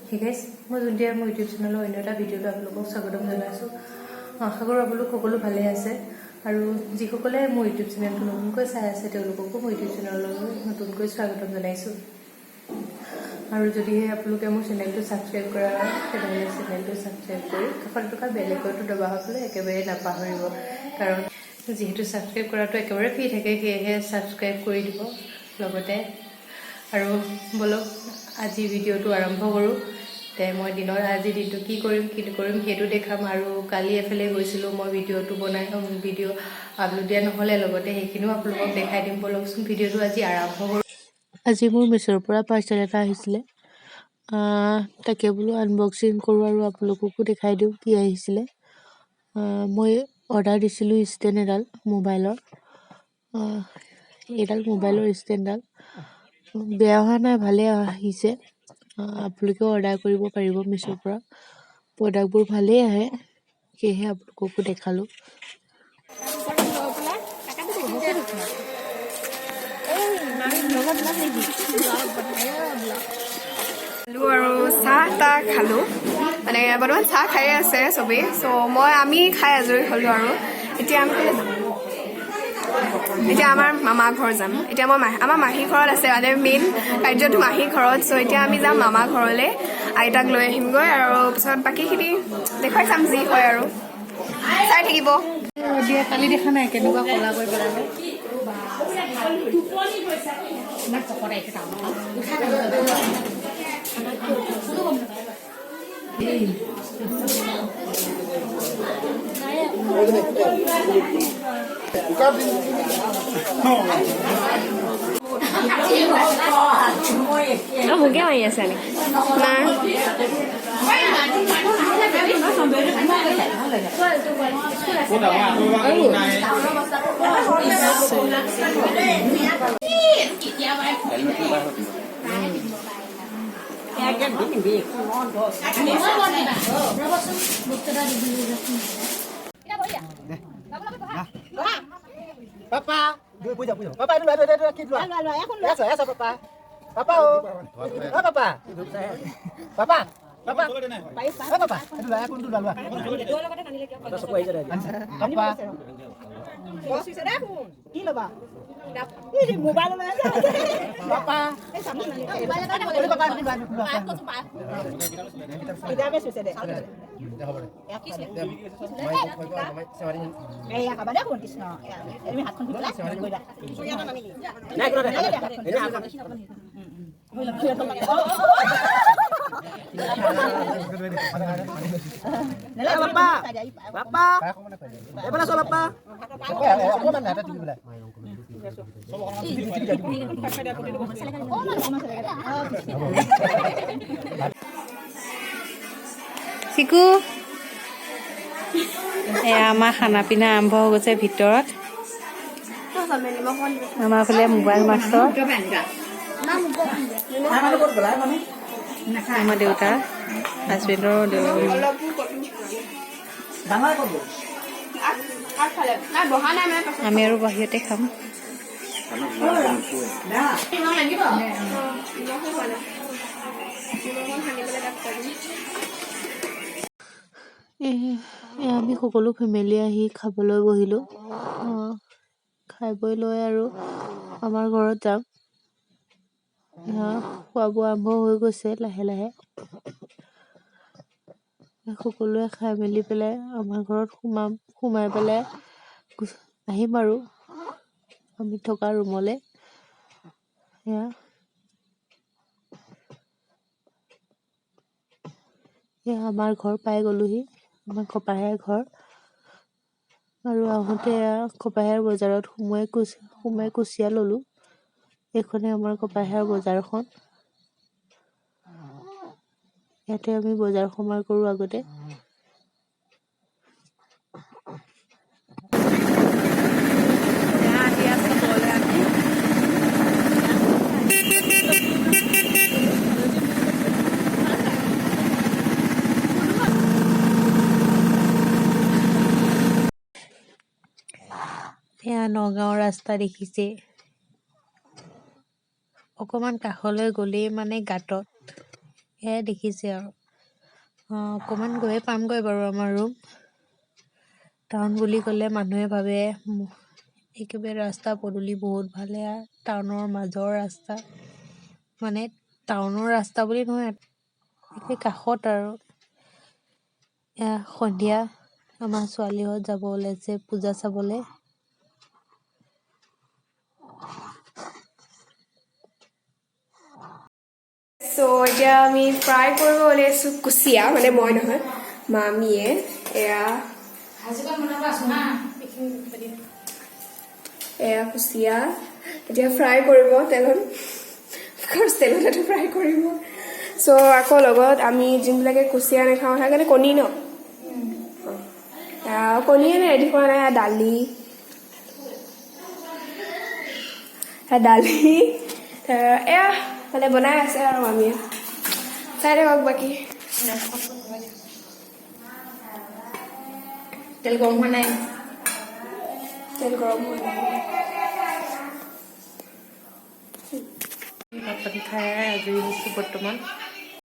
Hey guys, মই জুন্তিয়া মোৰ YouTube চেনেলৰ অন্য এটা ভিডিঅ'লৈ আপোনালোকক স্বাগতম জনাইছোঁ। আশা কৰোঁ আপোনালোক সকলো ভালে আছে আৰু যিসকলে মোৰ ইউটিউব চেনেলটো নতুনকৈ চাই আছে তেওঁলোককো মোৰ ইউটিউব চেনেললৈ নতুনকৈ স্বাগতম জনাইছোঁ। আৰু যদিহে আপোনালোকে মোৰ চেনেলটো ছাবস্ক্ৰাইব কৰা হয় তেনেহ'লে চেনেলটো ছাবস্ক্ৰাইব কৰি কাষত থকা বেল আইকনটো দবাবলৈ একেবাৰে নাপাহৰিব, কাৰণ যিহেতু ছাবস্ক্ৰাইব কৰাটো একেবাৰে ফ্ৰী থাকে সেয়েহে ছাবস্ক্ৰাইব কৰি দিব লগতে। আৰু বলক আজি ভিডিঅ'টো আৰম্ভ কৰোঁ। মই দিনৰ আজি দিনটো কি কৰিম সেইটো দেখাম। আৰু কালি এফালে গৈছিলোঁ, মই ভিডিঅ' আপলোড দিয়া নহ'লে লগতে সেইখিনিও আপোনালোকক দেখাই দিম। বলকচোন ভিডিঅ'টো আজি আৰম্ভ কৰোঁ। আজি মোৰ মিছ'ৰ পৰা পাৰ্চেল এটা আহিছিলে, তাকে বোলো আনবক্সিং কৰোঁ আৰু আপোনালোককো দেখাই দিওঁ কি আহিছিলে। মই অৰ্ডাৰ দিছিলোঁ ষ্টেণ্ড এডাল মোবাইলৰ। এইডাল মোবাইলৰ ষ্টেণ্ডডাল বেয়া হোৱা নাই, ভালে আহিছে। আপোনালোকেও অৰ্ডাৰ কৰিব পাৰিব মিছ'ৰ পৰা। প্ৰডাক্টবোৰ ভালেই আহে, সেয়েহে আপোনালোককো দেখালোঁ। আৰু চাহ তাহ খালোঁ, মানে বৰ্তমান চাহ খায়ে আছে চবেই। আমি খাই আজৰি হ'লোঁ আৰু এতিয়া আমি আমাৰ মামা ঘৰ যাম। এতিয়া আমাৰ মাহী ঘৰত আছে, মানে মেইন কাৰ্যটো মাহী ঘৰত। এতিয়া আমি যাম মামা ঘৰলৈ, আইতাক লৈ আহিমগৈ আৰু পিছত বাকীখিনি দেখুৱাই চাম যি হয় আৰু চাই থাকিব। কালি দেখা নাই কেনেকুৱা কলা কৰি পেলালে। মোকে মাৰি আছে নাই Papa, puja. Papa dulu, kid dulu. Ya, Papa. Papa, oh. Papa. Papa. Papa. Papa. Aku dulu. Papa. Mobile Papa. Chiku, এয়া আমাৰ খানা পিনা আৰম্ভ হৈ গৈছে ভিতৰত। আমাৰ ফালে মোবাইল মাষ্টৰ, আমাৰ দেউতা, হাজবেণ্ডৰ আমি আৰু বাহিৰতে খাম। আমি সকলো ফেমিলি আহি খাবলৈ বহিলোঁ। খাই বৈ লৈ আৰু আমাৰ ঘৰত যাম। খোৱা বোৱা আৰম্ভ হৈ গৈছে লাহে লাহে। সকলোৱে খাই মেলি পেলাই আমাৰ ঘৰত সোমাই পেলাই আহিম আৰু আমি থকা ৰুমলৈ। আমাৰ ঘৰ পাই গ'লোহি, আমাৰ কপাহেৰ ঘৰ। আৰু আহোঁতে কপাহেৰ বজাৰত সোমাই কুচিয়া ল'লোঁ। এইখনে আমাৰ কপাহেৰ বজাৰখন। ইয়াতে আমি বজাৰ সমাৰ কৰোঁ আগতে। এয়া নগাঁৱৰ ৰাস্তা দেখিছে। অকণমান কাষলৈ গ'লেই মানে গাঁতত এয়াই দেখিছে আৰু অকণমান গৈয়ে পামগৈ বাৰু আমাৰ ৰুম। টাউন বুলি ক'লে মানুহে ভাবে একেবাৰে ৰাস্তা পদূলি বহুত ভালে, টাউনৰ মাজৰ ৰাস্তা, মানে টাউনৰ ৰাস্তা বুলি নহয়, একে কাষত আৰু। এয়া সন্ধিয়া আমাৰ ছোৱালীহঁত যাব ওলাইছে পূজা চাবলৈ। চ' এতিয়া আমি ফ্ৰাই কৰিব ওলাইছোঁ কুচিয়া, মানে মই নহয় মামীয়ে। এয়া কুচিয়া এতিয়া ফ্ৰাই কৰিব তেলত, তেলতে ফ্ৰাই কৰিব। চ' আকৌ লগত আমি যোনবিলাকে কুচিয়া নাখাওঁ সেইকাৰণে কণী ন, কণীয়ে ৰেডি কৰা নাই। দালি এয়া মানে বনাই আছে আৰু মামীয়ে। চাই থাকক বাকী। তেল গৰম হোৱা নাই? তেল গৰম হৈ ভাত পানী খাই আজৰি হৈছোঁ বৰ্তমান।